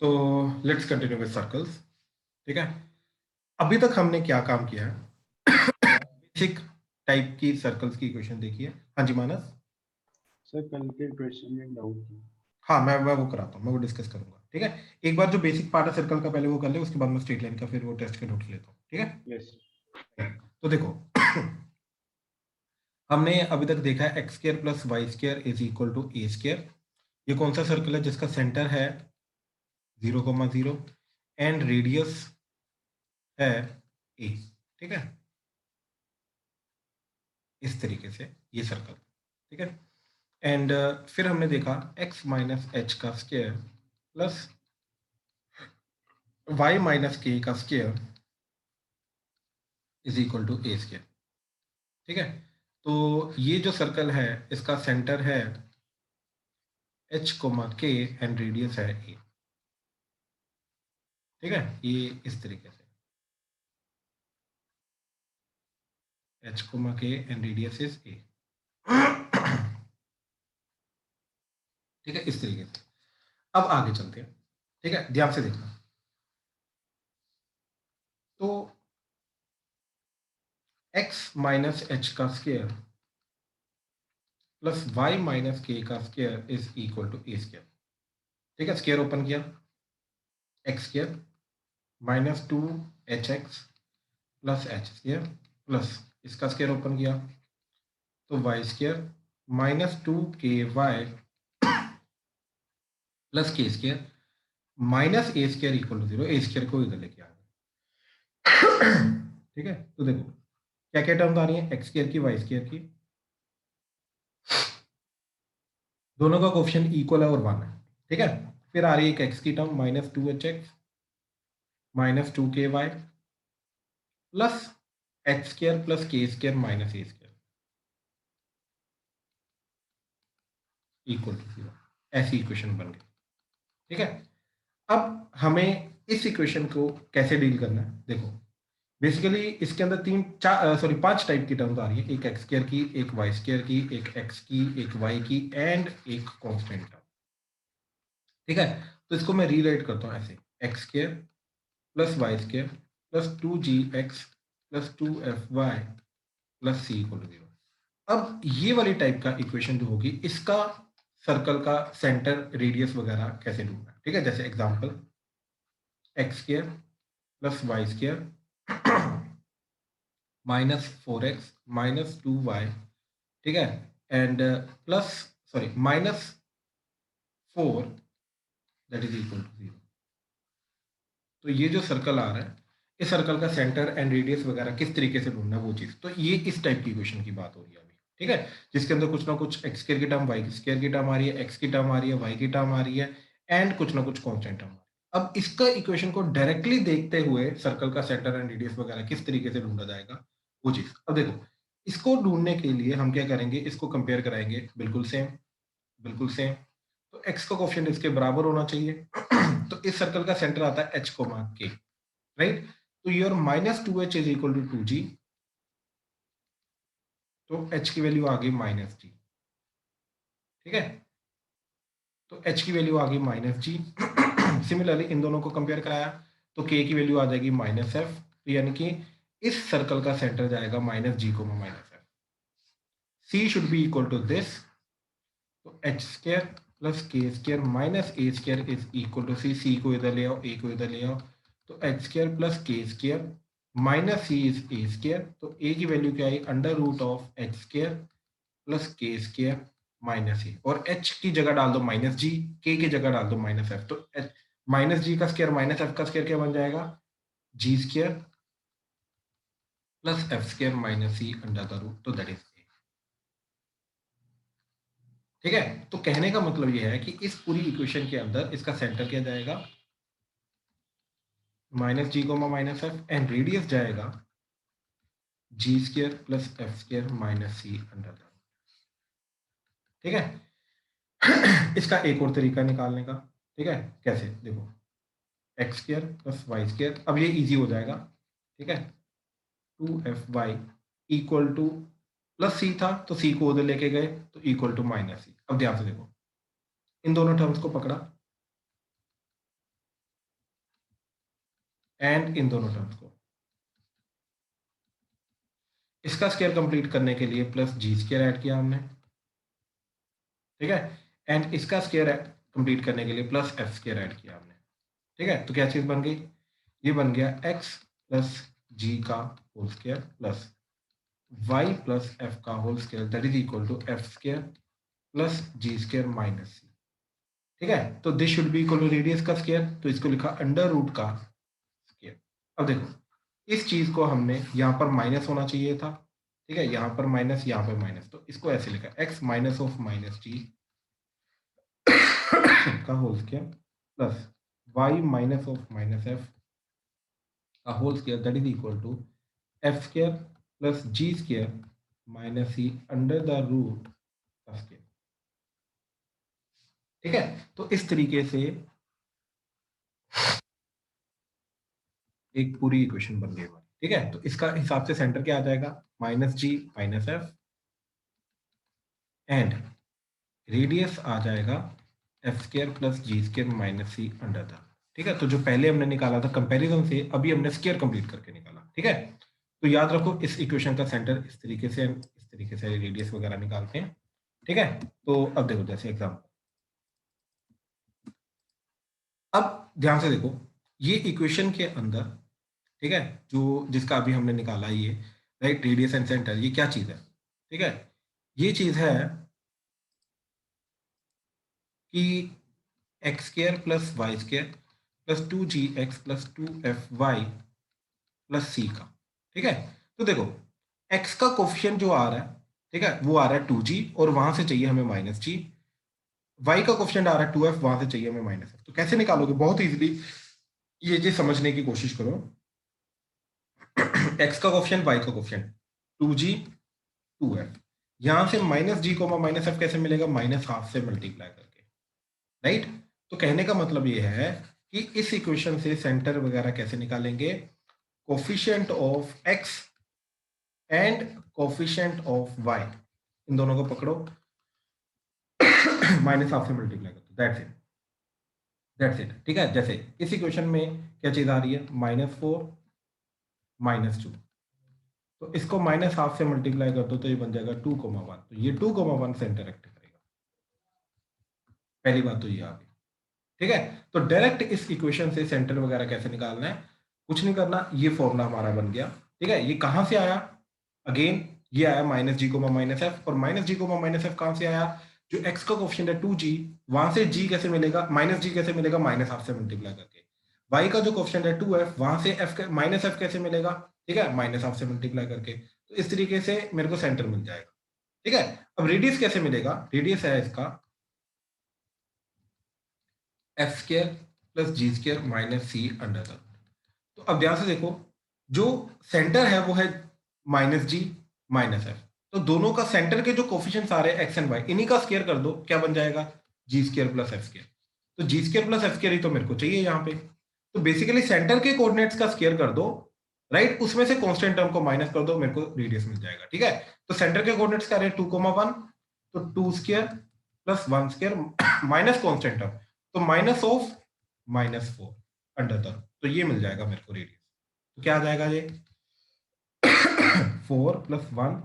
तो let's continue with circles. ठीक है, अभी तक हमने क्या काम किया है? बेसिक टाइप की सर्कल्स की इक्वेशन देखी है। हाँ जी मानस। सर कल के क्वेश्चन में डाउट था। हाँ, मैं वो कराता हूँ, मैं वो डिस्कस करूंगा। ठीक है, एक बार जो बेसिक पार्ट है सर्कल का पहले वो कर ले, उसके बाद मैं स्ट्रेट लाइन का फिर वो टेस्ट के नोट लेता हूँ। ठीक है, यस। तो देखो हमने अभी तक देखा है x square plus y square is equal to a square. ये कौन सा सर्कल है जिसका सेंटर है 0,0 एंड रेडियस है ए। ठीक है, इस तरीके से ये सर्कल। ठीक है, एंड फिर हमने देखा x माइनस एच का स्क्वायर प्लस y माइनस के का square is equal to A square. ठीक है, तो ये जो सर्कल है इसका सेंटर है h कोमा के एंड रेडियस है ए। ठीक है, ये इस तरीके से h कोमा के एंड रेडियस इज ए। ठीक है, इस तरीके से। अब आगे चलते हैं। ठीक है, ध्यान से देखना। तो x माइनस एच का स्क्वायर प्लस y माइनस के का square is equal to A square. ठीक है, स्क्वायर ओपन किया, X square minus 2hx plus H square plus इसका स्क्वायर ओपन किया तो Y square minus 2ky plus K square minus A square equal to 0। A square को इधर लेके आ गए। ठीक है, तो देखो क्या क्या टर्म्स आ रही है, एक्स स्क्वायर की वाई स्क्वायर की, दोनों का कोफिशिएंट इक्वल है और 1 है। ठीक है, फिर आ रही है एक एक्स की term minus 2hx minus 2ky plus H square plus K square minus A square equal to 0। ऐसी इक्वेशन बन गई। ठीक है, अब हमें इस इक्वेशन को कैसे डील करना है, देखो बेसिकली इसके अंदर तीन चार सॉरी 5 टाइप की टर्म्स आ रही है, एक एक्स स्क्वायर की, एक वाई स्क्वायर की, एक एक्स की, एक वाई की एंड एक कांस्टेंट टर्म। ठीक है, तो इसको मैं रीराइट करता हूँ ऐसे, x square plus Y square plus 2gx plus 2fy plus c equal to 0। अब ये वाली टाइप का इक्वेशन जो होगी इसका सर्कल का सेंटर रेडियस वगैरह कैसे ढूंढना है। ठीक है, जैसे example x square plus Y square minus 4x minus 2y। ठीक है, and plus sorry minus 4 that is equal to 0। तो ये जो सर्कल आ रहा है इस सर्कल का सेंटर एंड रेडियस वगैरह किस तरीके से ढूंढना है वो चीज, तो ये इस टाइप की इक्वेशन की बात हो रही है अभी। ठीक है, जिसके अंदर कुछ ना कुछ एक्स स्क्वायर की टर्म वाई स्क्वायर की टर्म आ रही है, एक्स की टर्म आ रही है, वाई की टर्म आ रही है एंड कुछ ना कुछ कांस्टेंट टर्म आ रही है। अब इसका इक्वेशन को डायरेक्टली देखते हुए सर्कल का सेंटर एंड रेडियस वगैरह किस तरीके से ढूंढा जाएगा वो चीज। अब देखो इसको ढूंढने के लिए हम क्या करेंगे, इसको कंपेयर कराएंगे, बिल्कुल सेम बिल्कुल सेम। तो x का कोफिशिएंट इसके बराबर होना चाहिए। तो इस सर्कल का सेंटर आता है h कोमा के, राइट। तो your minus 2h is equal to 2g, तो h की वैल्यू आ गई माइनस जी। ठीक है, तो h की वैल्यू आ गई माइनस जी। सिमिलरली इन दोनों को कंपेयर कराया तो k की वैल्यू आ जाएगी माइनस एफ, तो यानी कि इस सर्कल का सेंटर जाएगा minus G comma minus F. c should be equal to this, तो H square plus K square minus A square is equal to C को इधर ले आओ, ए को इधर ले आओ, तो H square plus K square minus C is A square, तो ए की वैल्यू क्या आई under root of H square plus K square minus A, और एच की जगह डाल दो माइनस जी, के की जगह डाल दो माइनस एफ, तो माइनस जी का स्क्र माइनस एफ का स्क्र क्या बन जाएगा, G square plus F square minus C under the root, तो दैट इज। ठीक है, तो कहने का मतलब यह है कि इस पूरी इक्वेशन के अंदर इसका सेंटर क्या जाएगा, minus G comma minus F, and radius जाएगा G square plus F square minus C under the. ठीक है, इसका एक और तरीका निकालने का। ठीक है, कैसे, देखो x square plus y square, अब ये इजी हो जाएगा। ठीक है, 2fy इक्वल टू प्लस सी था तो सी को उधर लेके गए तो इक्वल टू माइनस सी। अब ध्यान से देखो इन दोनों टर्म्स को पकड़ा, एंड इन दोनों टर्म्स को। इसका स्क्वायर कंप्लीट करने के लिए प्लस जी स्क्वायर ऐड किया हमने, ठीक है, एंड इसका स्क्वायर कंप्लीट करने के लिए प्लस एफ स्क्वायर ऐड किया हमने, ठीक है। तो क्या चीज बन गई, ये बन गया एक्स प्लस जी का whole square plus Y plus F का whole square that is equal to F square plus ji square minus C, ठीक है। तो this should be equal to radius का स्क्वायर, तो इसको लिखा अंडर रूट का स्क्वायर। अब देखो इस चीज को हमने यहाँ पर माइनस होना चाहिए था, ठीक है, यहाँ पर माइनस, यहाँ पर माइनस, तो इसको ऐसे लिखा X minus of minus G का whole square plus Y minus of minus F का whole square that is equal to F square plus ji square minus C under the root का square, ठीक है। तो इस तरीके से एक पूरी इक्वेशन बन गई हमारी, ठीक है। तो इसका हिसाब से सेंटर क्या आ जाएगा, minus G minus F and radius आ जाएगा F square plus ji square minus C under the, ठीक है। तो जो पहले हमने निकाला था कंपैरिजन से, अभी हमने स्क्वायर कंप्लीट करके निकाला, ठीक है। तो याद रखो इस इक्वेशन का सेंटर इस तरीके से रेडियस वगैरह निकालते हैं, ठीक है। तो अब देखो जैसे एग्जाम्पल, अब ध्यान से देखो ये इक्वेशन के अंदर, ठीक है, जो जिसका अभी हमने निकाला ये राइट रेडियस एंड सेंटर, ये क्या चीज है, ठीक है, ये चीज है कि X square plus Y square plus 2gx plus 2fy plus C का, ठीक है। तो देखो x का कोफिशिएंट जो आ रहा है, ठीक है, वो आ रहा है 2g और वहां से चाहिए हमें माइनस जी, y का कोफिशिएंट आ रहा है 2f, वहां से चाहिए हमें माइनस f। तो कैसे निकालोगे, बहुत इजीली ये चीज समझने की कोशिश करो। x का कोफिशिएंट y का कोफिशिएंट 2g 2f, यहां से माइनस जी को माइनस एफ कैसे मिलेगा, माइनस हाफ से मल्टीप्लाई करके, राइट। तो कहने का मतलब ये है कि इस इक्वेशन से सेंटर वगैरह कैसे निकालेंगे, coefficient of x and coefficient of y, इन दोनों को पकड़ो माइनस हाफ से मल्टीप्लाई करो, दैट्स इट, ठीक है। जैसे इस इक्वेशन में क्या चीज आ रही है, -4 -2, तो इसको माइनस हाफ से मल्टीप्लाई कर दो तो ये बन जाएगा 2,1, तो ये 2,1 सेंटर एक्ट करेगा, पहली बात तो ये आ गई, ठीक है। तो डायरेक्ट इस इक्वेशन से सेंटर वगैरह कैसे निकालना है, कुछ नहीं करना, ये फॉर्मूला हमारा बन गया, ठीक है। ये कहां से आया, अगेन ये आया माइनस जी को माइनस एफ, और माइनस जी को माइनस एफ कहां से आया, जो एक्स का कोफिशिएंट है 2g, वहां से g कैसे मिलेगा, माइनस जी कैसे मिलेगा, माइनस हाफ से मल्टीप्लाई करके। y का जो कोफिशिएंट है 2f, वहां से f माइनस एफ कैसे मिलेगा, ठीक है, माइनस हाफ से मल्टीप्लाई करके। तो इस तरीके से मेरे को सेंटर मिल जाएगा, ठीक है। अब रेडियस कैसे मिलेगा, रेडियस है इसका f square plus ji square minus C under the, तो अब ध्यान से देखो जो सेंटर है वो है माइनस जी माइनस एफ, तो दोनों का सेंटर के जो कोफिशिएंट्स आ रहे हैं एक्स एंड वाई, इन्हीं का स्क्वायर कर दो, क्या बन जाएगा, जी स्क्वायर प्लस एफ स्क्वायर। तो जी स्क्वायर प्लस एफ स्क्वायर ही तो मेरे को चाहिए यहाँ पे, तो बेसिकली सेंटर के कोऑर्डिनेट्स का स्क्वायर कर दो, राइट, उसमें से कांस्टेंट टर्म को माइनस कर दो, मेरे को रेडियस मिल जाएगा, ठीक है। तो सेंटर के कोऑर्डिनेट्स क्या रहे 2,1, तो 2 square plus 1 square minus constant term, तो माइनस ऑफ -4 अंडर द, तो ये मिल जाएगा मेरे को रेडियस। तो क्या आ जाएगा ये 4 + 1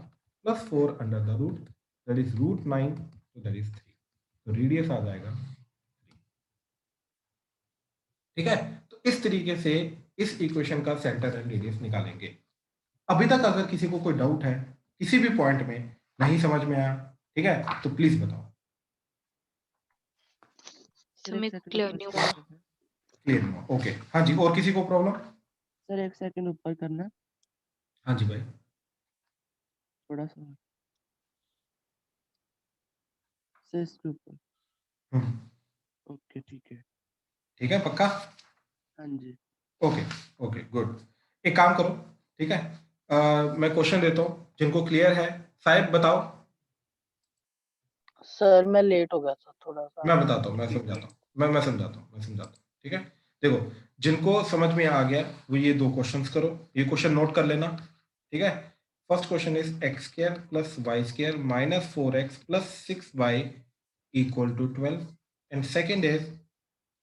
+ 4 under the root that is √9, तो दैट इज 3, तो रेडियस आ जाएगा 3, ठीक है। तो इस तरीके से इस इक्वेशन का सेंटर एंड रेडियस निकालेंगे। अभी तक अगर किसी को कोई डाउट है, किसी भी पॉइंट में नहीं समझ में आया, ठीक है, तो प्लीज बताओ। क्लियर नहीं हुआ। क्लियर हुआ, ओके। हाँ जी, और किसी को प्रॉब्लम, सर एक सेकंड ऊपर करना, हाँ जी भाई, थोड़ा सा सर इसके ऊपर, हम्म, ओके ठीक है, ठीक है, पक्का, हाँ जी ओके ओके गुड। एक काम करो, ठीक है, मैं क्वेश्चन देता हूँ, जिनको क्लियर है साहिब बताओ। सर मैं लेट हो गया था थोड़ा सा। मैं बताता हूँ, मैं समझाता हूँ, मैं समझाता हूँ, ठीक है। देखो जिनको समझ में आ गया वो ये दो क्वेश्चंस करो, ये क्वेश्चन नोट कर लेना, ठीक है। First question is x square plus Y square minus 4x plus 6y equal to 12, and second is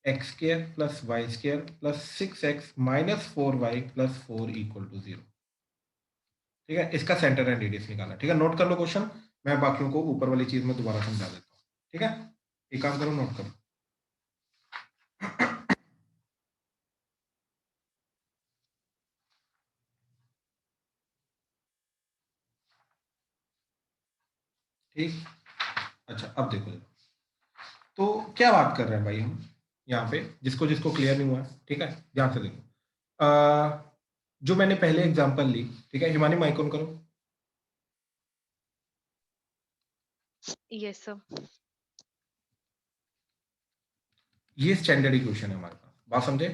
x square plus Y square plus 6x minus 4y plus 4 equal to 0। ठीक है, इसका centre and radius निकाला। ठीक है, note कर लो question, मैं बाकियों को ऊपर वाली चीज में दोबारा समझा देता हूँ। ठीक है, एक काम करो, नोट करो। ठीक, अच्छा अब देखो, तो क्या बात कर रहे हैं भाई हम यहाँ पे, जिसको जिसको क्लियर नहीं हुआ है, ठीक है ध्यान से देखो। जो मैंने पहले एग्जांपल ली, ठीक है, हिमानी माइक ऑन करो। Yes sir. ये स्टैंडर्ड इक्वेशन है हमारे पास, बात समझे?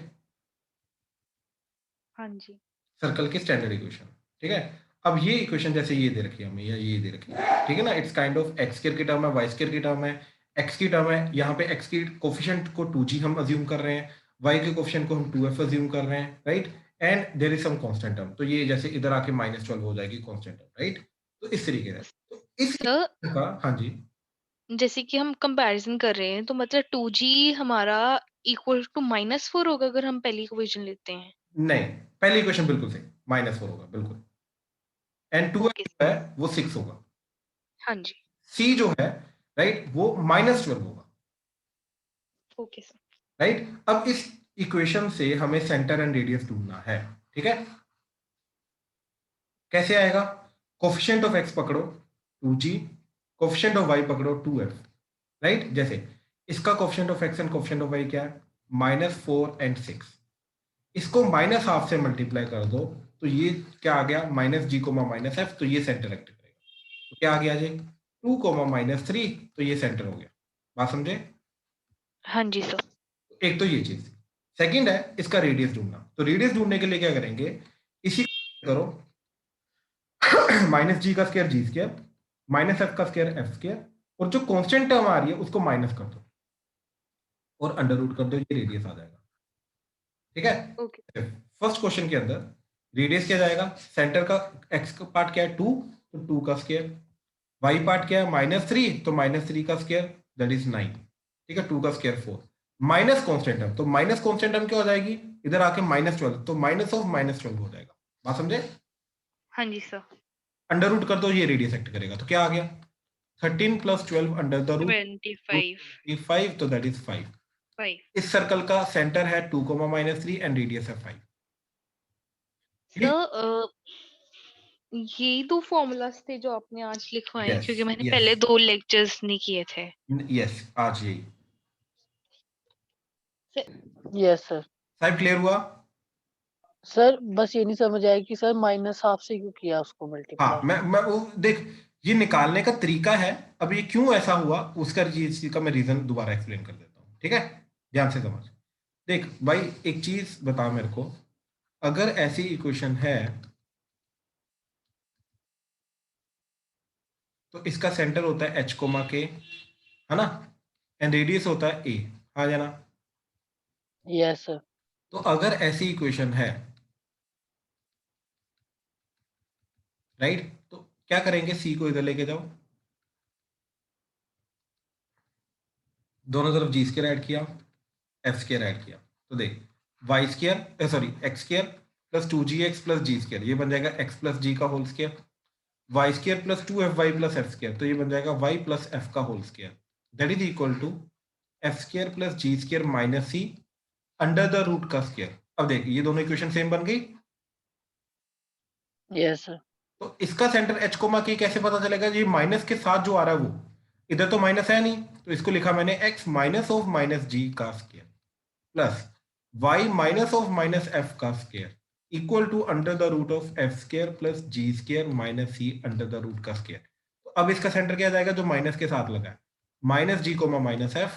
हाँ जी। सर्कल की स्टैंडर्ड इक्वेशन। ठीक है, अब ये इक्वेशन जैसे ये दे रखी है हमें, या ये दे रखी है, ठीक है ना, it's kind of x square की टर्म है, वाई स्क्वायर की टर्म है, एक्स की टर्म है, यहाँ पे एक्स की कोफिशिएंट को 2g हम अज्यूम कर रहे हैं, वाई के कोफिशिएंट को हम 2f अज्यूम कर रहे हैं, right, and there is some constant term, तो ये जैसे इधर आके -12 हो जाएगी कांस्टेंट टर्म, राइट। तो इस तरीके से, तो इस सर का, हाँ जी, जैसे कि हम कंपैरिजन कर रहे हैं तो मतलब 2g हमारा इक्वल टू -4 होगा अगर हम पहली इक्वेशन लेते हैं। नहीं, पहली इक्वेशन बिल्कुल सही, -4 होगा बिल्कुल, एंड 2f ओके जो है वो 6 होगा, हाँ जी। c जो है, राइट, वो -12 होगा, ओके सर। राइट। अब इस इक्वेशन से हमें सेंटर एंड रेडियस ढूंढना है, ठीक है। कैसे आएगा? कोफिशिएंट ऑफ एक्स पकड़ो 2g, कोफिशिएंट ऑफ वाई पकड़ो 2f, राइट। जैसे इसका coefficient of x and coefficient of y क्या है? -4 एंड 6, इसको -12 से मल्टीप्लाई कर दो, तो ये क्या आ गया? -g, -f, तो ये सेंटर एक्ट करेगा, तो क्या आ गया जी? 2, -3, तो ये सेंटर हो गया, बात समझे? हाँ जी सर। एक तो ये चीज, सेकंड है इसका रेडियस ढूंढना, तो रेडियस ढूंढने के लिए क्या करेंगे, इसी करो -g का स्क्वायर g स्क्वायर, -f का स्क्वायर f स्क्वायर, और जो कांस्टेंट टर्म आ रही है उसको माइनस कर दो और अंडर रूट कर दो, ये रेडियस आ जाएगा, ठीक है। ओके। फर्स्ट क्वेश्चन के अंदर रेडियस क्या जाएगा? सेंटर का x का पार्ट क्या है? 2, तो 2 का स्क्वायर, y पार्ट क्या है? -3, तो -3 का स्क्वायर, दैट इज 9, ठीक है, 2 का स्क्वायर 4, माइनस कांस्टेंट टर्म, तो माइनस कांस्टेंट टर्म क्या हो जाएगी? इधर आके -12, तो माइनस ऑफ -12 हो जाएगा, बात समझे? हाँ जी सर। अंडर रूट कर दो, ये रेडियस एक्ट करेगा, तो क्या आ गया? 13 + 12 अंडर द रूट 25 5, तो दैट इज 5। 5 इस सर्कल का सेंटर है 2, -3 एंड रेडियस है 5। सर यही दो फॉर्मूलाज थे जो आपने आज लिखवाए हैं यस क्योंकि मैंने यस पहले 2 लेक्चर्स नहीं किए थे। यस, आज यही यस सर। साहब, क्लियर हुआ? सर बस ये नहीं समझ आया कि सर -12 से क्यों किया उसको हाँ, मल्टीप्लाई? मैं वो देख, ये निकालने का तरीका है, अब ये क्यों ऐसा हुआ उसका चीज का मैं रीजन दोबारा एक्सप्लेन कर देता हूँ, ठीक है, ध्यान से समझ। देख भाई, एक चीज बता मेरे को, अगर ऐसी इक्वेशन है तो इसका सेंटर होता है h, के, है ना, एंड रेडियस होता है a, हाँ जाना। Yes sir. तो अगर ऐसी इक्वेशन है, राइट, तो क्या करेंगे, c को इधर लेके जाओ, दोनों तरफ g स्क्वायर ऐड किया, f स्क्वायर ऐड किया, तो देख Y square, sorry X square plus 2gx plus जी स्क्वायर, ये बन जाएगा x प्लस जी का whole square, Y square plus 2fy plus F square, तो ये बन जाएगा y प्लस f का whole square, that is equal to F square plus ji square minus c under the root का square. अब देख, ये दोनों इक्वेशन सेम बन गई, यस सर। तो इसका सेंटर h, के कैसे पता चलेगा? ये माइनस के साथ जो आ रहा है वो, इधर तो माइनस है नहीं, तो इसको लिखा मैंने x minus of minus G का square plus y minus of minus F का square equal to under the root of F square plus ji square minus C under the root का स्क्वायर। तो अब इसका सेंटर क्या जाएगा जो minus के साथ लगा है? -g, -f,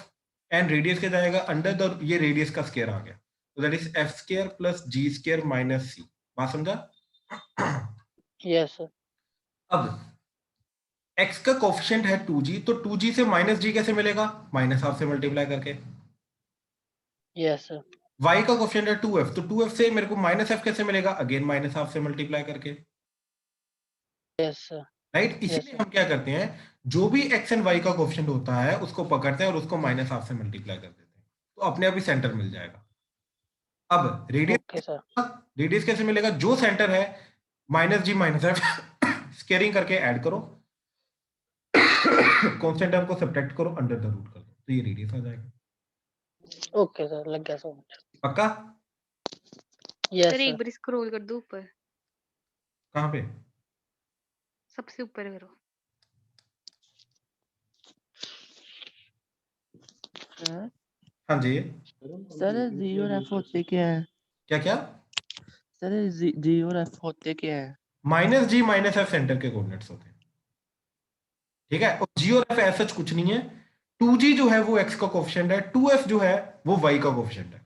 एंड रेडियस क्या जाएगा? अंडर द, ये रेडियस का स्क्वायर आ गया, तो that is F square plus ji square minus C, बात समझा? Yes sir. अब x का कोफिशिएंट है 2g, तो 2g से -g कैसे मिलेगा? -12 से मल्टीप्लाई करके। Yes sir. y का कोफिशिएंट है 2f, तो 2f से मेरे को -f कैसे मिलेगा? अगेन -12 से मल्टीप्लाई करके, यस सर। राइट। यस इसीलिए सर। हम क्या करते हैं, जो भी x एंड y का कोफिशिएंट होता है उसको पकड़ते हैं और उसको -12 से मल्टीप्लाई कर देते हैं, तो अपने आप ही सेंटर मिल जाएगा। अब रेडियस ओके सर। रेडियस कैसे मिलेगा? जो सेंटर है minus G minus F squaring करके ऐड करो, कांस्टेंट टर्म को सब्ट्रैक्ट करो, अंडर द रूट कर दो, तो ये रेडियस आ जाएगा। ओके सर, लग गया समझ। पक्का? यस सर एक सर। बार स्क्रॉल कर दो ऊपर, कहाँ पे? सबसे ऊपर करो। हाँ जी, सर जी और एफ होते क्या है? क्या क्या? सर जी और एफ होते क्या है? Minus G minus F centre के कोऑर्डिनेट्स होते हैं, ठीक है। और जी और एफ ऐसा कुछ नहीं है। 2g जो है वो x का कोएफिशिएंट है, 2f जो है वो y का कोएफिशिएंट है,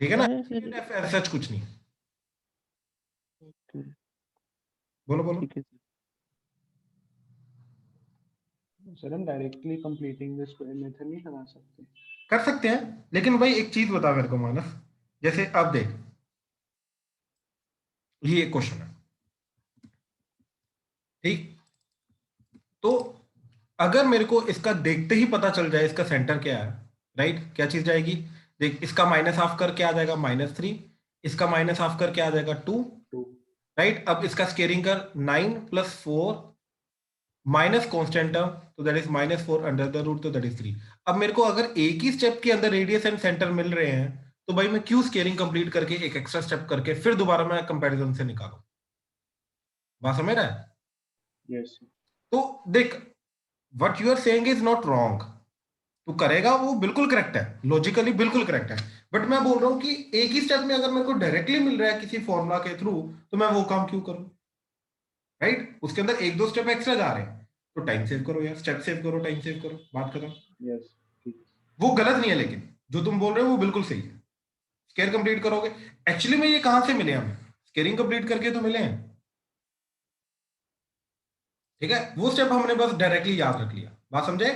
ठीक है ना। सर जी फिर और एफ ऐसा कुछ नहीं है। ओके, बोलो बोलो। ठीक है सर हम directly completing the square method नहीं लगा सकते? कर सकते हैं, लेकिन भाई एक चीज बता मेरे को मानस, जैसे अब देख, ये एक क्वेश्चन है, ठीक। तो अगर मेरे को इसका देखते ही पता चल जाए इसका सेंटर क्या है, राइट, क्या चीज जाएगी? देख, इसका माइनस हाफ कर क्या आ जाएगा? -3। इसका माइनस हाफ कर क्या आ जाएगा? 2। 2 राइट, अब इसका स्केयरिंग कर 9 + 4 माइनस कॉन्स्टेंट टर्म, तो that is -4 under the root, तो दैट इज 3। अब मेरे को अगर एक ही स्टेप के अंदर रेडियस एंड सेंटर मिल रहे हैं, तो भाई मैं क्यों स्केयरिंग कंप्लीट करके एक एक्स्ट्रा स्टेप करके फिर दोबारा मैं कंपैरिजन से निकालूं? बात समझ रहा है? यस तो देख, what you are saying is not wrong, तू करेगा वो बिल्कुल करेक्ट है, लॉजिकली बिल्कुल करेक्ट है, बट मैं बोल रहा हूं कि एक ही स्टेप में अगर मेरे को डायरेक्टली मिल रहा है किसी फॉर्मूला के थ्रू, तो मैं वो काम क्यों करूं? राइट, उसके अंदर एक दो स्टेप एक्स्ट्रा जा रहे हैं, तो टाइम सेव करो यार, स्टेप सेव करो, टाइम सेव करो, बात खत्म। यस ठीक वो गलत नहीं है, लेकिन जो तुम बोल रहे हो वो बिल्कुल सही है। स्केयर कंप्लीट करोगे, एक्चुअली में ये कहां से मिले हमें? स्केयरिंग कंप्लीट करके तो मिले हैं, ठीक है। वो स्टेप हमने बस डायरेक्टली याद रख लिया, बात समझे?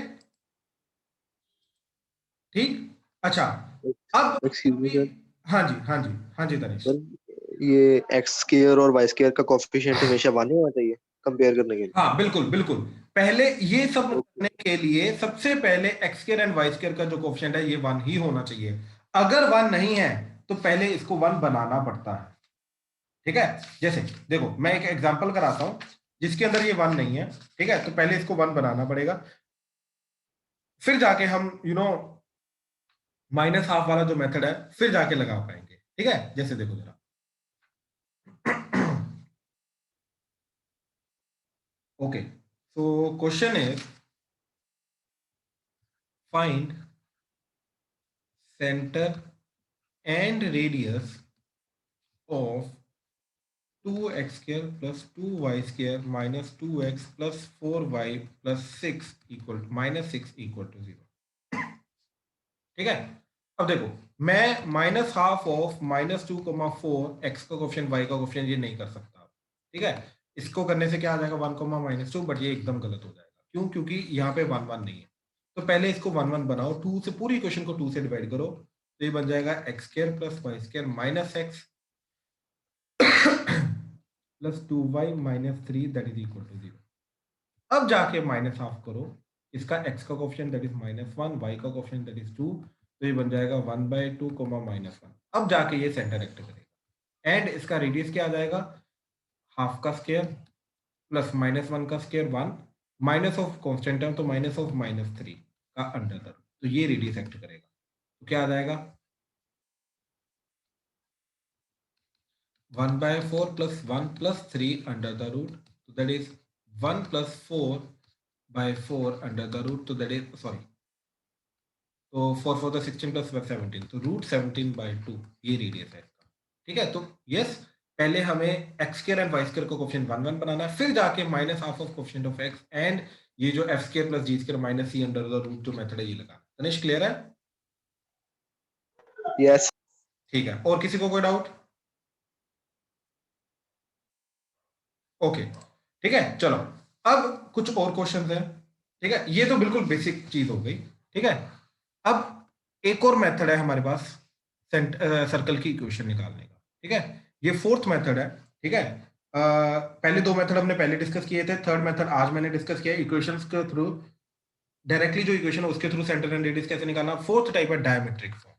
ठीक, अच्छा। अब एक्सक्यूज मी सर। हाँ जी हाँ जी हाँ जी तनिष। सर ये एक्स स्क्वायर और वाई स्क्वायर का कोएफिशिएंट हमेशा 1 ही होना चाहिए कंपेयर करने के लिए? हाँ बिल्कुल बिल्कुल, पहले ये सब ओके करने के लिए सबसे पहले x square and y square का जो कोएफिशिएंट है ये 1 ही होना चाहिए। अगर 1 नहीं है तो पहले इसको 1 बनाना पड़ता है, ठीक है। जैसे देखो, मैं एक एग्जांपल कराता हूं जिसके अंदर ये 1 नहीं है, ठीक है, तो पहले इसको 1 बनाना पड़ेगा, फिर जाके हम माइनस हाफ वाला जो मेथड है फिर जाके लगा पाएंगे, ठीक है। जैसे देखो जरा, okay, so question is find center and radius of 2x square plus 2y square minus 2x plus 4y plus 6 equal -6 equal to 0, ठीक है। अब देखो, मैं माइनस हाफ ऑफ -2,4 x का कोएफिशिएंट y का कोएफिशिएंट ये नहीं कर सकता, ठीक है। इसको करने से क्या आ जाएगा 1,-2, बट ये एकदम गलत हो जाएगा, क्यों? क्योंकि यहाँ पे 1 1 नहीं है, तो पहले इसको 1 1 बनाओ, 2 से पूरी इक्वेशन को 2 से डिवाइड करो, तो ये बन जाएगा x square plus Y square minus x plus 2y minus 3 that is equal to 0। अब जाके माइनस हाफ करो, इसका x का कोएफिशिएंट दैट इज -1, y का कोएफिशिएंट दैट इज 2, तो ये बन जाएगा 1/2 -1। अब जाके ये सेंटर एक्ट करेगा, एंड इसका रेडियस क्या आ जाएगा? हाफ का स्क्वायर प्लस -1 का square 1 minus of constant term, तो माइनस ऑफ -3 का अंडर द रूट, तो ये रेडियस एक्ट करेगा, तो क्या आ जाएगा? 1/4 plus 1 plus 3 under the root, so that is 1 plus 4/4 under the root, so that is sorry, तो 4 4 the 16 plus 17, तो √17/2 ये रेडियस है इसका, ठीक है। तो यस, पहले हमें x square and y square का कोएफिशिएंट 1 1 बनाना है, फिर जाके minus half of coefficient of x and ये जो f square plus ji square minus C under the root जो मेथड है ये लगाना। तनिष क्लियर है? यस ठीक है, और किसी को कोई डाउट? ओके, ठीक है, चलो अब कुछ और क्वेश्चंस हैं, ठीक है। ये तो बिल्कुल बेसिक चीज हो गई, ठीक है। अब एक और मेथड है हमारे पास सर्कल की इक्वेशन निकालने का, ठीक है। ये फोर्थ मेथड है, ठीक है। पहले दो मेथड हमने पहले डिस्कस किए थे, थर्ड मेथड आज मैंने डिस्कस किया इक्वेशंस के थ्रू डायरेक्टली जो इक्वेशन है उसके थ्रू सेंटर एंड रेडियस कैसे निकालना। फोर्थ टाइप है डायमेट्रिक फॉर्म।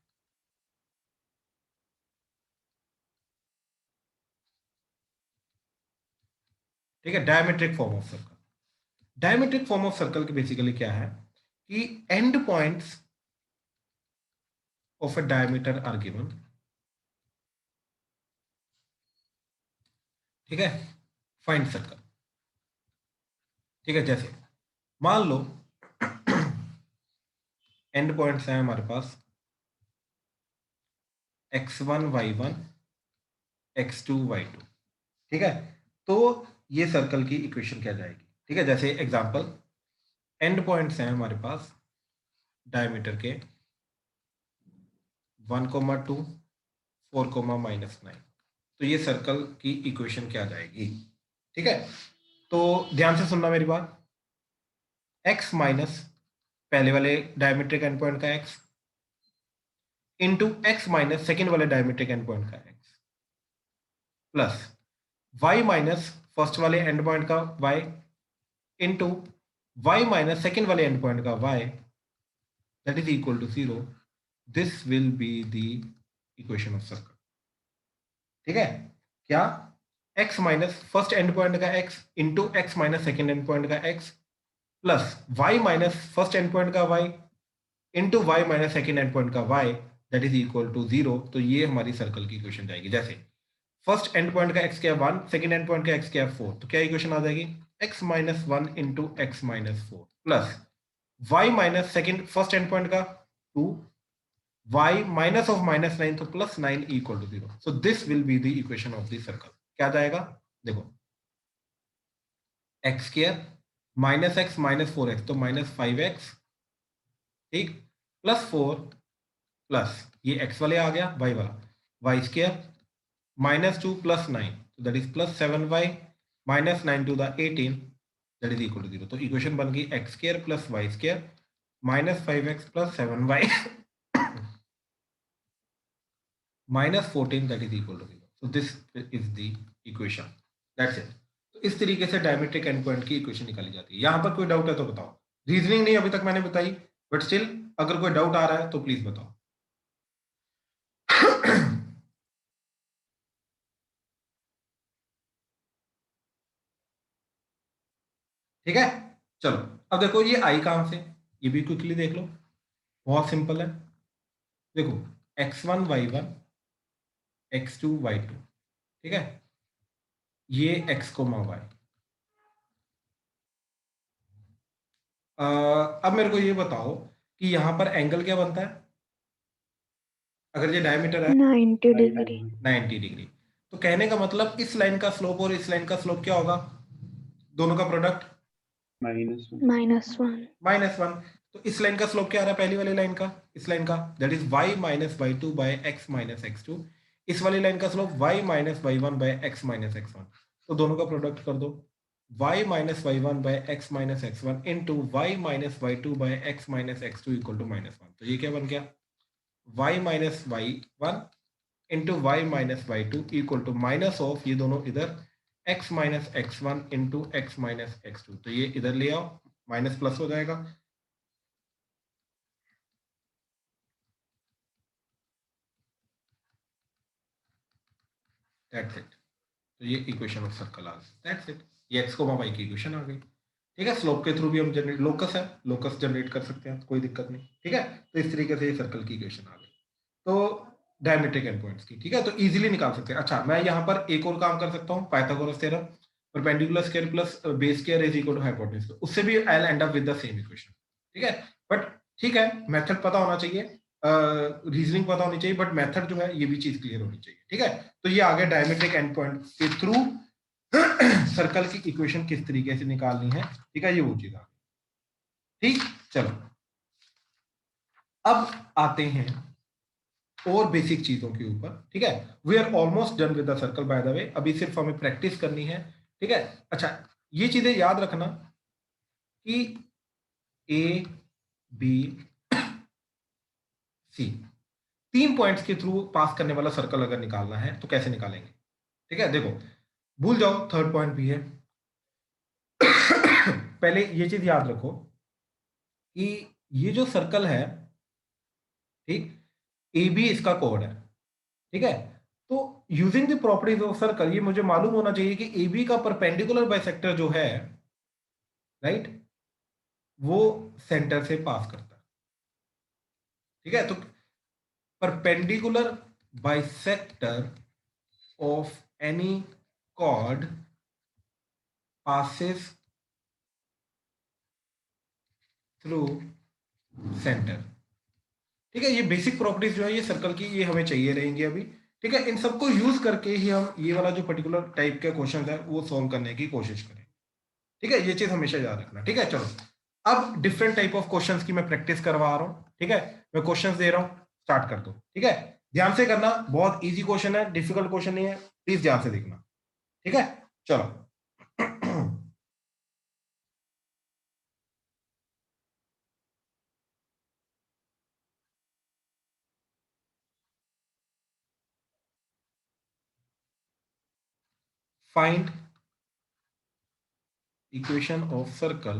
ठीक है, diametric form of circle. Diametric form of circle की बेसिकली क्या है कि end points of a diameter are given. ठीक है, फाइंड सर्कल। ठीक है, जैसे मान लो एंड पॉइंट्स हैं हमारे पास x1 y1 x2 y2। ठीक है, तो ये सर्कल की इक्वेशन क्या जाएगी। ठीक है, जैसे एग्जांपल एंड पॉइंट्स हैं हमारे पास डायमीटर के 1,2 4,-9, तो ये सर्कल की इक्वेशन क्या जाएगी। ठीक है, तो ध्यान से सुनना मेरी बात। x माइनस पहले वाले डायमीट्रिक एंड पॉइंट का x into x minus second वाले डायमीट्रिक एंड पॉइंट का x plus y minus first वाले एंड पॉइंट का y into y minus second वाले एंड पॉइंट का y that is equal to 0. This will be the equation of circle. ठीक है, क्या x minus first end point का x into x minus second end point का x plus y minus first end point का y into y minus second end point का y that is equal to 0। तो ये हमारी circle की equation जाएगी। जैसे फर्स्ट एंड पॉइंट का x क्या है 1, सेकेंड एंड पॉइंट का x क्या है 4, तो क्या इक्वेशन आ जाएगी x minus 1 into x minus 4 plus y minus second first end point का 2, y माइनस ऑफ -9 तो +9 equal to 0। So this will be the equation of the circle. क्या जाएगा, देखो x square minus x minus 4x तो -5x, ठीक, plus 4 plus ये x वाले आ गया y वाला, y स्क्वायर -2 प्लस 9 तो that is +7y -9 to the 18 that is equal to 0। तो इक्वेशन बन गई x square plus y square -5x plus 7y -14 that is equal to 0। So this is the equation, that's it. तो इस तरीके से diametric end point की equation निकाली जाती है। यहां पर कोई डाउट है तो बताओ। रीजनिंग नहीं अभी तक मैंने बताई, बट स्टिल अगर कोई डाउट आ रहा है तो प्लीज बताओ। ठीक है, चलो अब देखो ये आई कहां से, ये भी क्विकली देख लो, बहुत सिंपल है। देखो x1 y1 x2 y2, ठीक है, ये x कोमा y। अब मेरे को ये बताओ कि यहां पर एंगल क्या बनता है अगर ये डायमीटर है 90 डिग्री। 90 डिग्री। तो कहने का मतलब इस लाइन का स्लोप और इस लाइन का स्लोप क्या होगा, दोनों का प्रोडक्ट -1। तो इस लाइन का स्लोप क्या आ रहा है पहली वाली लाइन का, इस लाइन का that is y minus y2 by x minus x2। इस वाली लाइन का slope y minus y1 by x minus x1। तो दोनों का प्रोडक्ट कर दो, y minus y1 by x minus x1 into y minus y2 by x minus x2 equal to -1। तो ये क्या बन गया y minus y1 into y minus y2 equal to minus of ये दोनों इधर x minus x1 into x minus x2। तो ये इधर ले आओ, माइनस प्लस हो जाएगा। That's it. तो ये इक्वेशन ऑफ सर्कल आ गई, दैट्स इट। ये x y की इक्वेशन आ गई। ठीक है, स्लोप के थ्रू भी हम जनरेट, लोकस है लोकस जनरेट कर सकते हैं, कोई दिक्कत नहीं। ठीक है, तो इस तरीके से ये सर्कल की इक्वेशन आ गई। तो डायमेट्रिक एंड पॉइंट्स की, ठीक है, तो इजीली निकाल सकते हैं। अच्छा, मैं यहाँ पर एक और काम कर सकता हूँ, Pythagoras theorem, perpendicular square plus base square is equal to hypotenuse, उससे भी I will end up with the same equation. ठीक है, बट ठीक है, मेथड पता होना चाहिए, रीजनिंग पता होनी चाहिए, बट मेथड जो है ये भी चीज क्लियर होनी चाहिए। ठीक है, तो ये आगे डायमेट्रिक एंड पॉइंट के थ्रू सर्कल की इक्वेशन किस तरीके से निकालनी है। ठीक है, ये वो चीज आ गई। ठीक, चलो अब आते हैं और बेसिक चीजों के ऊपर। ठीक है, we are almost done with the circle by the way, अभी सिर्फ हमें प्रैक्टिस करनी है। ठीक है, अच्छा ये चीजें याद रखना कि ए बी सी 3 पॉइंट्स के थ्रू पास करने वाला सर्कल अगर निकालना है तो कैसे निकालेंगे। ठीक है, देखो भूल जाओ थर्ड पॉइंट भी है। पहले ये चीज याद रखो कि ये जो सर्कल है, ठीक, ए बी इसका कोड है, ठीक है। तो using the properties of circle ये मुझे मालूम होना चाहिए कि ए बी का परपेंडिकुलर बाइसेक्टर जो है, राइट, वो सेंटर से पास करता है, ठीक है। तो perpendicular bisector of any chord passes through centre, ठीक है। ये बेसिक प्रॉपर्टीज जो है ये सर्कल की, ये हमें चाहिए रहेंगी अभी, ठीक है। इन सबको यूज करके ही हम ये वाला जो पर्टिकुलर टाइप के क्वेश्चन है वो सॉल्व करने की कोशिश करें, ठीक है। ये चीज हमेशा याद रखना, ठीक है। चलो, अब डिफरेंट टाइप ऑफ क्वेश्चंस की मैं प्रैक्टिस करवा रहा हूं, ठीक है। मैं क्वेश्चंस दे रहा हूं, स्टार्ट कर दो, ठीक है। ध्यान से करना, बहुत इजी क्वेश्चन है, डिफिकल्ट क्वेश्चन नहीं है, प्लीज ध्यान से देखना, ठीक है। चलो find equation of circle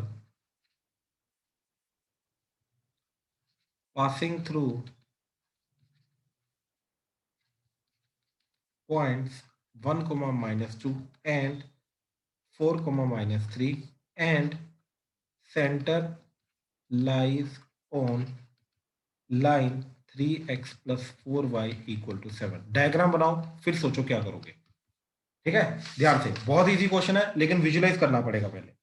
passing through points 1 comma minus 2 and 4 comma minus 3 and center lies on line 3x plus 4y equal to 7। Diagram बनाओ, फिर सोचो क्या करोगे, ठीक है। ध्यान से, बहुत इजी क्वेश्चन है लेकिन विजुलाइज करना पड़ेगा पहले।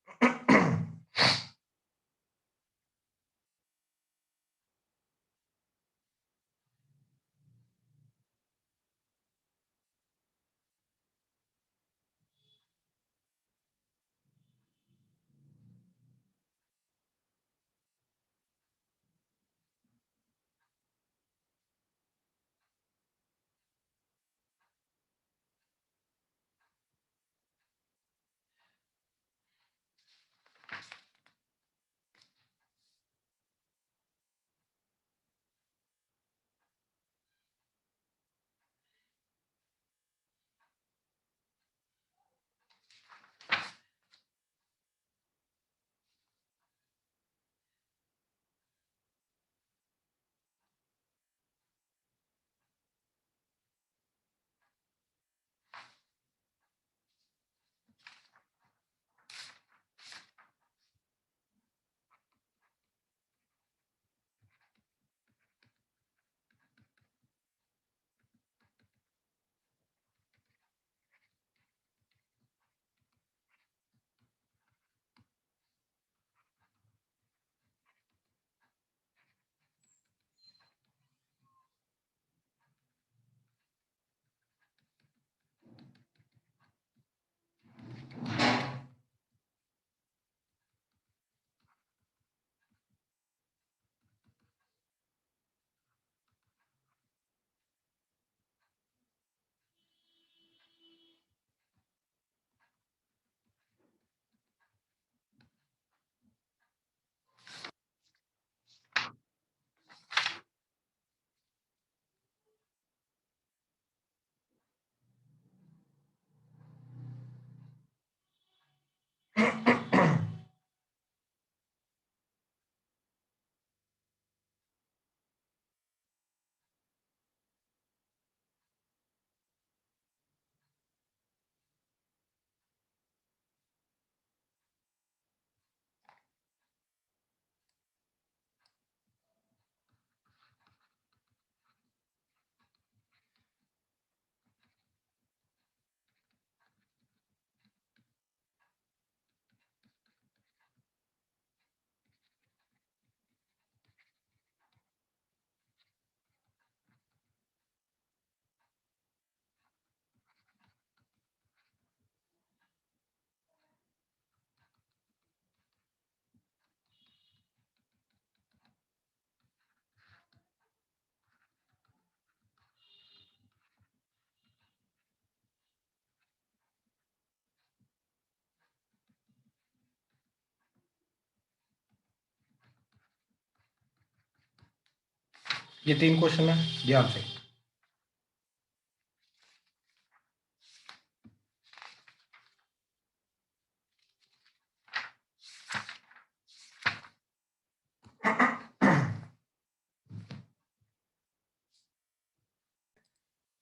ये 3 क्वेश्चन है, ध्यान से।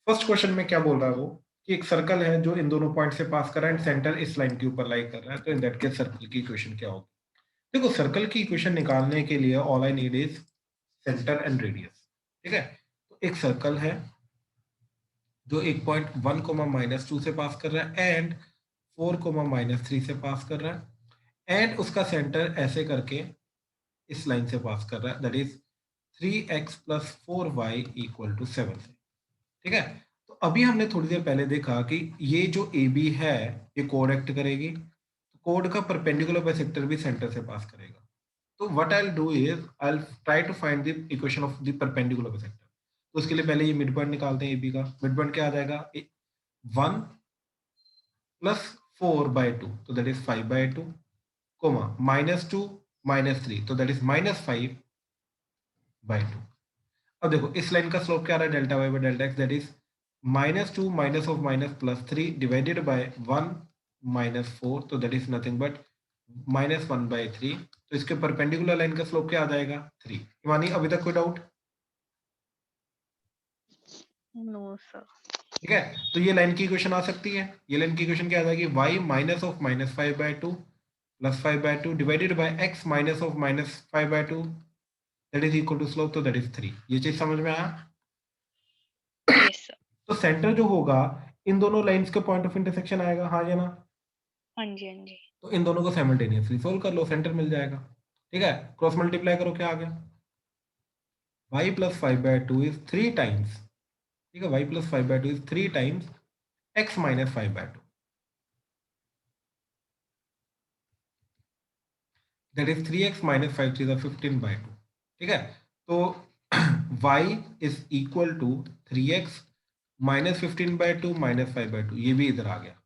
फर्स्ट क्वेश्चन में क्या बोल रहा है वो कि एक सर्कल है जो इन दोनों पॉइंट से पास कर रहा है एंड सेंटर इस लाइन के ऊपर लाई कर रहा है, तो इन दैट केस सर्कल की इक्वेशन क्या होगी? देखो सर्कल की इक्वेशन निकालने के लिए all I need is centre and radius. ठीक है, तो एक सर्कल है जो एक पॉइंट 1 -2 से पास कर रहा है एंड 4 -3 से पास कर रहा है एंड उसका सेंटर ऐसे करके इस लाइन से पास कर रहा है, दैट इज 3x + 4y = 7 से। ठीक है, तो अभी हमने थोड़ी देर पहले देखा कि ये जो ए बी है ये कोड एक्ट करेगी, कोड का परपेंडिकुलर बाइसेक्टर भी सेंटर से पास करेगा। तो what I will do is I will try to find the equation of the perpendicular bisector. तो उसके लिए पहले ये मिड पॉइंट निकालते हैं, ए बी का मिड पॉइंट क्या आ जाएगा? 1 + 4/2, तो दैट इज 5/2, कोमा -2 -3, तो दैट इज -5/2। अब देखो इस लाइन का स्लोप क्या आ रहा है? Delta y by delta x, that is -2 minus of minus +3 divided by 1 -4, तो दैट इज नथिंग बट -1/3। तो इसके परपेंडिकुलर लाइन का स्लोप क्या आ जाएगा? 3। हिमानी अभी तक कोई डाउट? No sir. ठीक है, तो ये लाइन की इक्वेशन आ सकती है। ये लाइन की इक्वेशन क्या आ जाएगी? y minus of -5/2 + 5/2 divided by x minus of -5/2 that is equal to slope, तो दैट इज 3। ये चीज समझ में आया? Yes sir. तो सेंटर जो होगा इन दोनों लाइंस के पॉइंट ऑफ इंटरसेक्शन आएगा, हाँ या ना? हाँ जी, हाँ जी। तो इन दोनों को साइमल्टेनियसली सोल्व कर लो, सेंटर मिल जाएगा। ठीक है, क्रॉस मल्टीप्लाई करो, क्या आ गया? y + 5/2 इज 3 टाइम्स, ठीक है, y + 5/2 is 3 times x - 5/2, that is 3x - 5 = 15/2। ठीक है, तो y is equal to 3x - 15/2 - 5/2, ये भी इधर आ गया।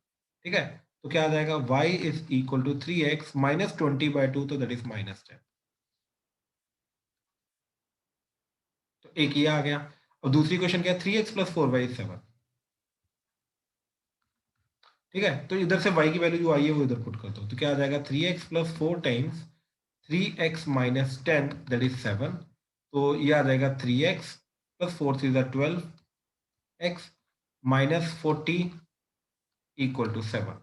ठीक है, तो क्या आ जाएगा? y is equal to 3x - 20/2, तो दैट इज -10। तो एक ये आ गया। और दूसरी क्वेश्चन क्या है? 3x + 4y = 7। ठीक है, तो इधर से y की वैल्यू जो आई है वो इधर पुट कर दो, तो क्या आ जाएगा? 3x + 4 times 3x - 10 that is 7, तो ये आ जाएगा 3x + 4 = 12, x - 40 = 7,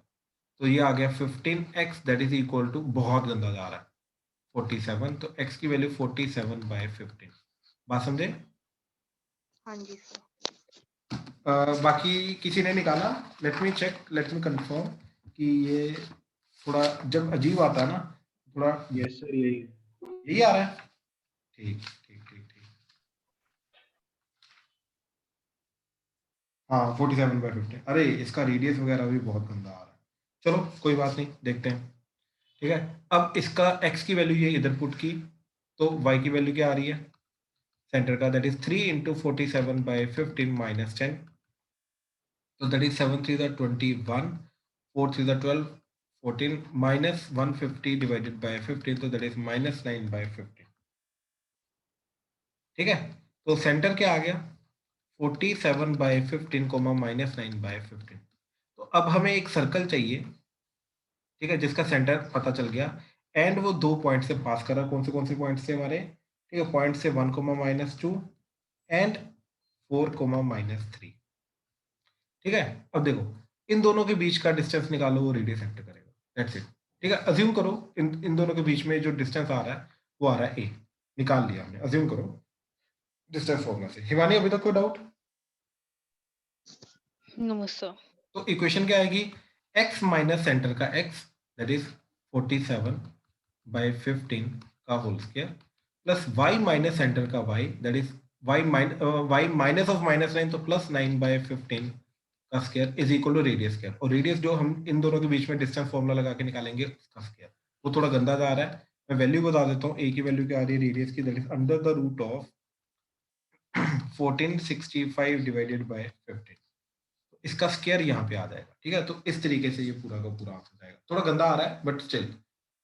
तो ये आ गया 15x that is equal to, बहुत गंदा जा रहा है, 47। तो x की वैल्यू 47/15। बात समझे? हाँ जी सर। बाकी किसी ने निकाला? Let me check, let me confirm कि ये थोड़ा जब अजीब आता है ना, थोड़ा यस सर, यही यही आ रहा है। ठीक ठीक ठीक ठीक, हाँ 47/15। अरे इसका रेडियस वगैरह भी बहुत गंदा आ रहा है। चलो कोई बात नहीं, देखते हैं। ठीक है, अब इसका x की वैल्यू ये इधर पुट की, तो y की वैल्यू क्या आ रही है सेंटर का? दैट इज 3 × 47/15 - 10, तो दैट इज 7 3 = 21, 4 3 = 12, 14 -150 डिवाइडेड बाय 15, तो दैट इज -9/15। ठीक है, तो सेंटर क्या आ गया? 47/15, -9/15। तो अब हमें एक सर्कल चाहिए, ठीक है, जिसका सेंटर पता चल गया एंड वो दो पॉइंट से पास कर रहा है। कौन से पॉइंट से हमारे? ठीक है, पॉइंट से 1, -2 एंड 4, -3। ठीक है, अब देखो इन दोनों के बीच का डिस्टेंस निकालो, वो रेडियस एक्ट करेगा, दैट्स इट। ठीक है, अज्यूम करो इन दोनों के बीच में जो डिस्टेंस आ रहा है वो आ रहा है a, निकाल लिया हमने, अज्यूम करो डिस्टेंस फॉर्मूला से। हिमानी अभी तक कोई डाउट? No sir. तो इक्वेशन क्या आएगी? x माइनस सेंटर का x दैट इज 47/15 का whole square plus y minus centre का y that is y minus of -9, तो +9/15 का square is equal to radius square. और रेडियस जो हम इन दोनों के बीच में डिस्टेंस फॉर्मूला लगा के निकालेंगे उसका स्क्वायर, वो थोड़ा गंदा जा रहा है। मैं वैल्यू बता देता हूँ, a की वैल्यू क्या आ रही है रेडियस की? That is under the root of 1465 divided by 15, इसका स्क्वायर यहाँ पे आ जाएगा। ठीक है, तो इस तरीके से ये पूरा का पूरा आंसर जाएगा। थोड़ा गंदा आ रहा है बट स्टिल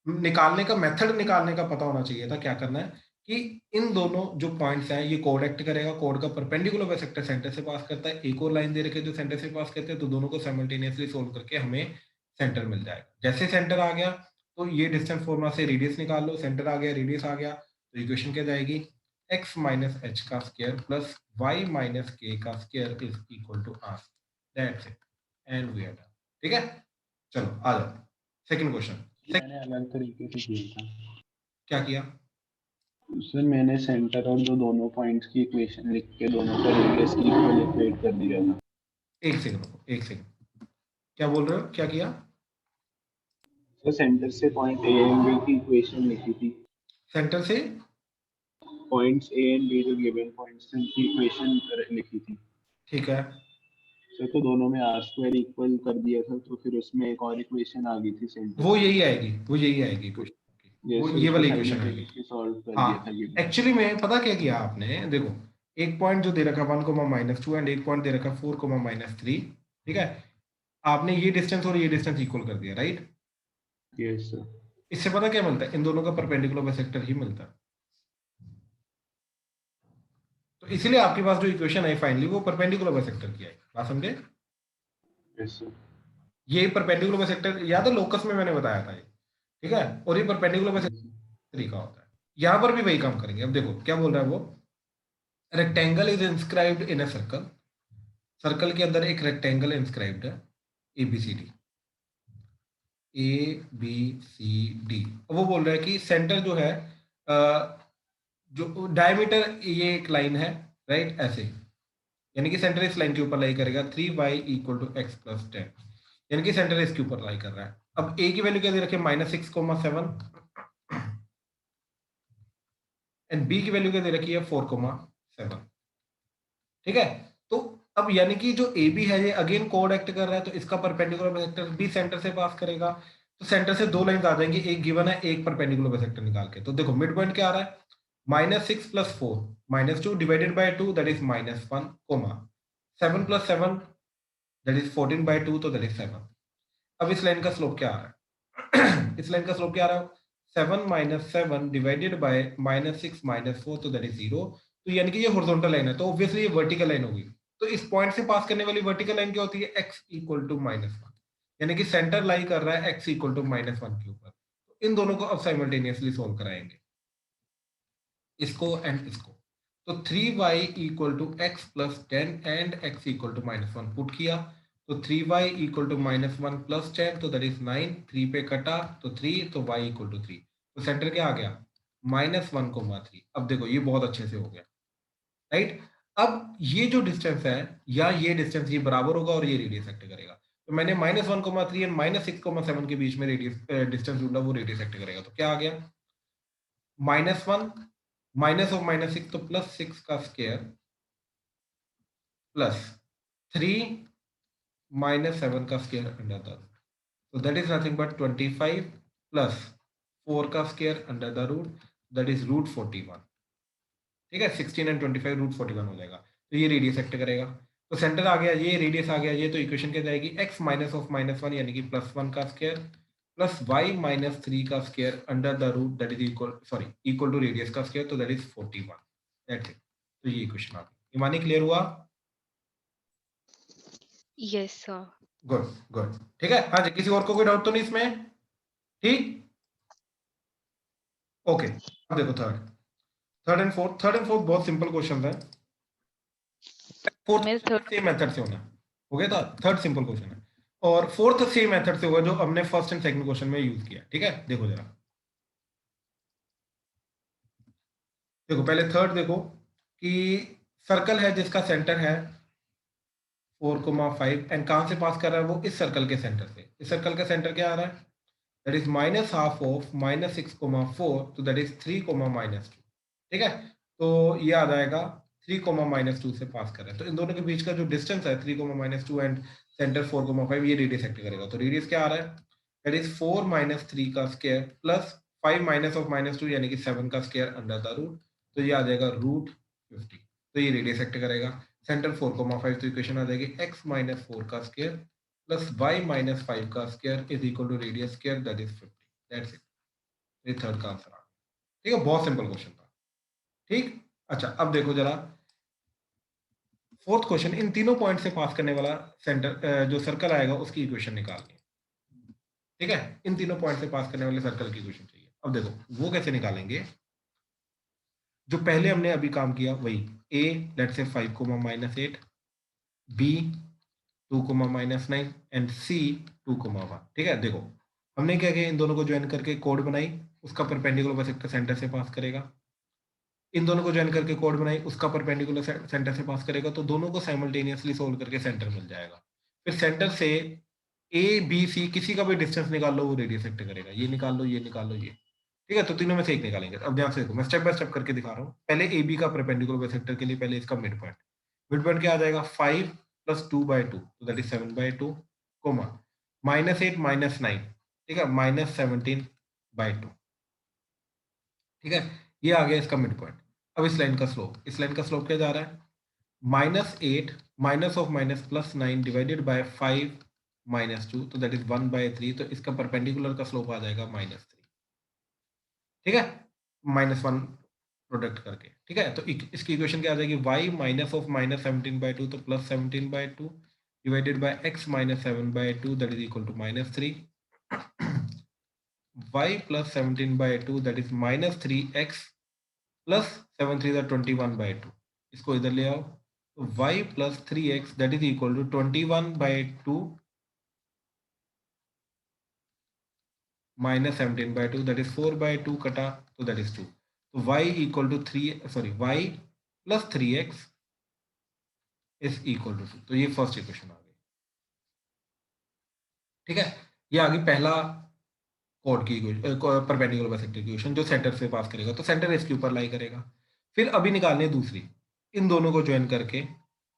निकालने का मेथड निकालने का पता होना चाहिए था। क्या करना है कि इन दोनों जो पॉइंट्स हैं ये कोड एक्ट करेगा, कोड का परपेंडिकुलर बाइसेक्टर सेंटर से पास करता है, एक और लाइन दे रखे जो सेंटर से पास करते हैं, तो दोनों को साइमल्टेनियसली सोल्व करके हमें सेंटर मिल जाएगा। जैसे सेंटर आ गया तो ये डिस्टेंस फॉर्मूला से रेडियस निकाल लो, सेंटर आ गया रेडियस आ गया, तो तो इक्वेशन क्या जाएगी, x माइनस एच का स्क्वायर प्लस y माइनस के का square is equal to r, that's it and we are done. ठीक है, चलो आ जाओ सेकंड क्वेश्चन। मैंने अलग तरीके से किया था क्या किया, सर, मैंने सेंटर और जो दोनों पॉइंट्स की इक्वेशन लिख के दोनों का रेडियस इक्वल इक्वेट कर दिया था। एक सेकंड क्या बोल रहे हो, क्या किया, सर सेंटर से पॉइंट ए एंड बी की इक्वेशन लिखी थी, सेंटर से पॉइंट्स ए एंड बी जो गिवन पॉइंट्स थे उनकी इक्वेशन लिखी थी। ठीक है, सर तो दोनों में आर स्क्वायर इक्वल कर दिया था, तो फिर उसमें एक और इक्वेशन आ गई थी सेंटर। वो यही आएगी क्वेश्चन, वो ये वाली इक्वेशन आएगी। सॉल्व कर हाँ दिया था गिवन। एक्चुअली में पता क्या किया आपने, देखो एक पॉइंट जो दे रखा 1,-2 एंड एक पॉइंट दे रखा 4,-3, ठीक है, आपने ये डिस्टेंस और ये डिस्टेंस इक्वल कर दिया, राइट। Yes sir. इससे पता क्या मिलता है, इन दोनों का परपेंडिकुलर बाइसेक्टर ही मिलता है। तो इसीलिए आपके पास जो इक्वेशन है फाइनली वो परपेंडिकुलर बाइसेक्टर की है, बात समझे। Yes sir. ये परपेंडिकुलर बाइसेक्टर याद है, लोकस में मैंने बताया था ये, ठीक है, और ये परपेंडिकुलर बाइसेक्टर तरीका होता है। यहाँ पर भी वही काम करेंगे। अब देखो क्या बोल रहा है वो, rectangle is inscribed in a circle, circle के अंदर एक रेक्टेंगल इंस्क्राइब्ड है ABCD, ABCD। वो बोल रहा है कि सेंटर जो है जो डायमीटर, ये एक लाइन है राइट, ऐसे, यानी कि सेंटर इस लाइन के ऊपर लाई करेगा 3y equal to x plus 10, यानी कि सेंटर इसके ऊपर लाई कर रहा है। अब a की वैल्यू क्या दे रखी है, -6,7 एंड b की वैल्यू क्या दे रखी है 4,7, ठीक है। तो अब यानी कि जो AB है ये अगेन कोड एक्ट कर रहा है, तो इसका परपेंडिकुलर बाइसेक्टर भी सेंटर से पास करेगा, तो सेंटर से दो लाइन आ जाएंगी, एक गिवन है, एक परपेंडिकुलर बाइसेक्टर निकाल के। तो देखो मिड पॉइंट क्या आ रहा है, -6 + 4 -2 divided by 2 that is -1, 7 + 7 that is 14/2 तो दैट इज 7। अब इस लाइन का स्लोप क्या आ रहा है इस लाइन का स्लोप क्या आ रहा है, 7 - 7 डिवाइडेड बाय -6 - 4 तो दैट इज 0। तो यानी कि ये हॉरिजॉन्टल लाइन है, तो ऑब्वियसली ये वर्टिकल लाइन होगी। तो इस पॉइंट से पास करने वाली वर्टिकल लाइन क्या होती है, x इक्वल टू -1, यानी कि सेंटर लाई कर रहा है x इक्वल टू -1 के ऊपर। तो इन दोनों को अब साइमल्टेनियसली सोल्व कराएंगे, इसको एंड इसको। तो 3y equal to x plus 10 and x equal to -1 put किया, तो 3y इक्वल टू -1 प्लस 10 तो दैट इज 9, 3 पे कटा तो 3, तो y इक्वल टू 3। तो सेंटर क्या आ गया, -1,3। अब देखो ये बहुत अच्छे से हो गया, राइट। अब ये जो डिस्टेंस है या ये डिस्टेंस, ये बराबर होगा और ये रेडियस एक्ट करेगा। तो मैंने -1,3 एंड -6,7 के बीच में रेडियस डिस्टेंस ढूंढा, वो रेडियस एक्ट करेगा। तो क्या आ गया, -1 माइनस ऑफ -6 तो +6 का स्क्वायर प्लस 3 - 7 का स्क्वायर अंडर द रूट, तो that is nothing but 25 plus 4 का square under the root, that is √41, ठीक है। 16 एंड 25 √41 हो जाएगा। तो ये रेडियस एक्ट करेगा, तो सेंटर आ गया, ये रेडियस आ गया, ये तो इक्वेशन क्या जाएगी, x माइनस ऑफ -1 यानी कि +1 का स्क्वायर प्लस y - 3 का square under the root that is equal to radius का स्क्वायर, तो दैट इज 41, दैट्स इट। तो ये इक्वेशन आ गई। इमानी क्लियर हुआ, यस सर। गुड गुड, ठीक है। हाँ जी, किसी और को कोई डाउट तो नहीं इसमें, ठीक, ओके। अब देखो थर्ड एंड फोर्थ बहुत सिंपल क्वेश्चन है। फोर्थ मेरे थर्ड सेम मेथड से होना हो गया था, थर्ड सिंपल क्वेश्चन है, और फोर्थ सेम मेथड से होगा जो हमने फर्स्ट एंड सेकंड क्वेश्चन में यूज किया, ठीक है। देखो जरा, देखो पहले थर्ड देखो कि सर्कल है जिसका सेंटर है 4,5 एंड कहां से पास कर रहा है वो, इस सर्कल के सेंटर से। इस सर्कल का सेंटर क्या आ रहा है, दैट इज -½ ऑफ -6,4 तो दैट इज 3, ठीक है। तो ये आ जाएगा 3, -2 से पास कर रहा है, तो इन दोनों के बीच का जो डिस्टेंस है 3, -2 एंड सेंटर 4,5, ये रेडियस एक्ट करेगा। तो रेडियस क्या आ रहा है, दैट इज 4 - 3 का स्क्वायर प्लस 5 माइनस ऑफ -2 यानी कि 7 का स्क्वायर अंडर द रूट, तो ये आ जाएगा √50। तो ये रेडियस एक्ट करेगा, सेंटर 4,5, तो इक्वेशन आ जाएगी x - 4 का स्क्वायर प्लस y - 5 का square is equal to radius square that is 50, that's it. ये थर्ड का आंसर आ गया, ठीक है। बहुत सिंपल क्वेश्चन था, ठीक। अच्छा अब देखो जरा फोर्थ क्वेश्चन, इन तीनों पॉइंट से पास करने वाला सेंटर जो सर्कल आएगा उसकी इक्वेशन निकालनी है, ठीक है। इन तीनों पॉइंट से पास करने वाले सर्कल की इक्वेशन चाहिए। अब देखो वो कैसे निकालेंगे, जो पहले हमने अभी काम किया वही, a let's say 5 -8, b 2 -9 and c 2 1। ठीक है, देखो हमने क्या किया, इन दोनों को ज्वाइन करके कोड बनाई, उसका परपेंडिकुलर बाइसेक्टर सेंटर से पास करेगा। इन दोनों को ज्वाइन करके कोड बनाई, उसका परपेंडिकुलर सेंटर से पास करेगा, तो दोनों को साइमल्टेनियसली सोल्व करके सेंटर मिल जाएगा। फिर सेंटर से ए बी सी किसी का भी डिस्टेंस निकाल लो, वो रेडियस एक्ट करेगा। ये निकाल लो, ये निकाल लो, ये। ठीक है, तो तीनों में से एक निकालेंगे। अब ध्यान से देखो, मैं स्टेप बाय स्टेप करके दिखा रहा हूँ। पहले ए बी का परपेंडिकुलर बाइसेक्टर के लिए पहले इसका मिड पॉइंट, मिड पॉइंट क्या आ जाएगा, 5 + 2/2, तो दैट इज 7/2, कोमा -8 -9, ठीक है, -17/2। ठीक है, ये आ गया इसका मिड पॉइंट। अब इस लाइन का स्लोप, इस लाइन का स्लोप क्या जा रहा है, -8 minus of minus +9 divided by 5 -2, तो दैट इज 1/3, तो इसका परपेंडिकुलर का स्लोप आ जाएगा -3। ठीक है, -1 प्रोडक्ट करके। ठीक है, तो इसकी इक्वेशन क्या आ जाएगी, y माइनस ऑफ -17/2, तो +17/2 divided by x -7/2, that is equal to -3, y + 17/2 that is -3x plus 7 3 21/2, इसको इधर ले आओ, तो y + 3x that is equal to 21/2 minus 17/2, that is 4/2 कटा, तो दैट इज 2, तो y equal to 3, sorry y + 3x is equal to 2। तो ये फर्स्ट इक्वेशन आ गई। ठीक है, ये आ गई पहला कोड की परपेंडिकुलर बाइसेक्टर इक्वेशन, जो सेंटर से पास करेगा, तो सेंटर इसके ऊपर लाई करेगा। फिर अभी निकालनी है दूसरी, इन दोनों को ज्वाइन करके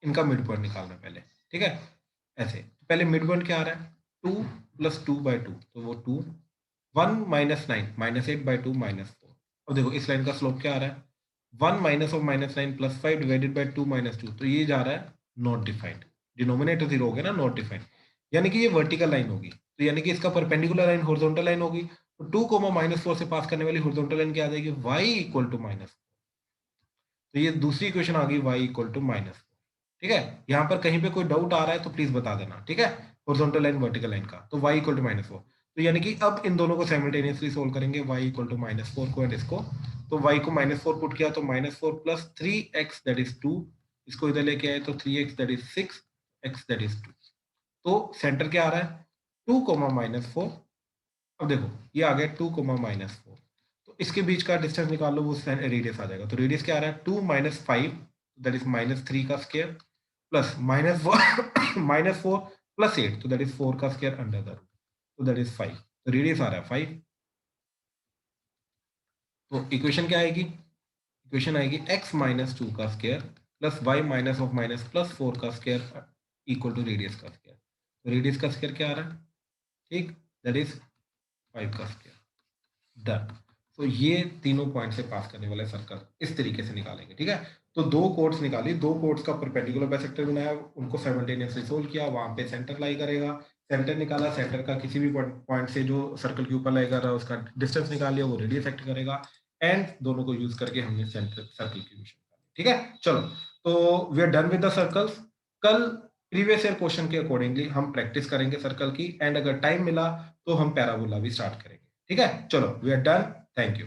इनका मिड पॉइंट निकालना है पहले। ठीक है, ऐसे पहले मिड पॉइंट क्या आ रहा है, 2 + 2/2, तो वो 2, 1 -9 -8/2 -4। अब देखो इस लाइन का स्लोप क्या आ रहा है, 1 माइनस ऑफ -9 + 5 डिवाइडेड बाय 2 -2, तो ये जा रहा है नॉट डिफाइंड, डिनोमिनेटर 0 हो गया ना, नॉट डिफाइंड, यानी कि ये वर्टिकल लाइन होगी, तो यानी कि इसका परपेंडिकुलर लाइन हॉरिजॉन्टल लाइन होगी, तो 2 -4 से पास करने वाली हॉरिजॉन्टल लाइन क्या आ जाएगी, y = -4। तो ये दूसरी इक्वेशन आ गई, y = -4। ठीक है, यहाँ पर कहीं पे कोई डाउट आ रहा है तो प्लीज बता देना। ठीक है, हॉरिजॉन्टल लाइन वर्टिकल लाइन का, तो y = -4, तो यानी कि अब इन दोनों को साइमल्टेनियसली सोल्व करेंगे, y = -4 को एंड इसको, तो y को -4 पुट किया, तो -4 + 3x दैट इज 2, इसको इधर लेके आए, तो 3x that is 6, x that is 2, तो सेंटर क्या आ रहा है, 2, -4। अब देखो ये आ गया 2, -4, तो इसके बीच का डिस्टेंस निकाल लो, वो रेडियस आ जाएगा, तो रेडियस क्या आ रहा है, 2 - 5 दैट इज -3 का स्क्वायर, प्लस -4 + 8, तो दैट इज 4 का स्क्वायर अंडर द रूट, तो दैट इज 5, तो रेडियस आ रहा है 5। तो इक्वेशन क्या आएगी, इक्वेशन आएगी x - 2 का square plus y minus of minus plus 4 का स्क्वायर इक्वल टू रेडियस का स्क्वायर, तो रेडियस का स्क्वायर क्या आ रहा है, ठीक, दैट इज 5 का स्क्वायर, डन। तो ये तीनों पॉइंट से पास करने वाले सर्कल इस तरीके से निकालेंगे। ठीक है, तो दो कोड्स निकाली, दो कोड्स का परपेंडिकुलर बाइसेक्टर बनाया, उनको साइमल्टेनियसली सोल्व किया, वहां पे सेंटर लाई करेगा, सेंटर निकाला, सेंटर का किसी भी पॉइंट से जो सर्कल के ऊपर लाई कर रहा है उसका डिस्टेंस निकाल लिया, वो रेडियस एक्ट करेगा, एंड दोनों को यूज करके हमने सेंटर सर्कल की इक्वेशन निकाली। ठीक है, चलो, तो we are done with the circles. कल प्रीवियस ईयर क्वेश्चन के अकॉर्डिंगली हम प्रैक्टिस करेंगे सर्कल की, एंड अगर टाइम मिला तो हम पैराबोला भी स्टार्ट करेंगे। ठीक है, चलो, we are done, thank you.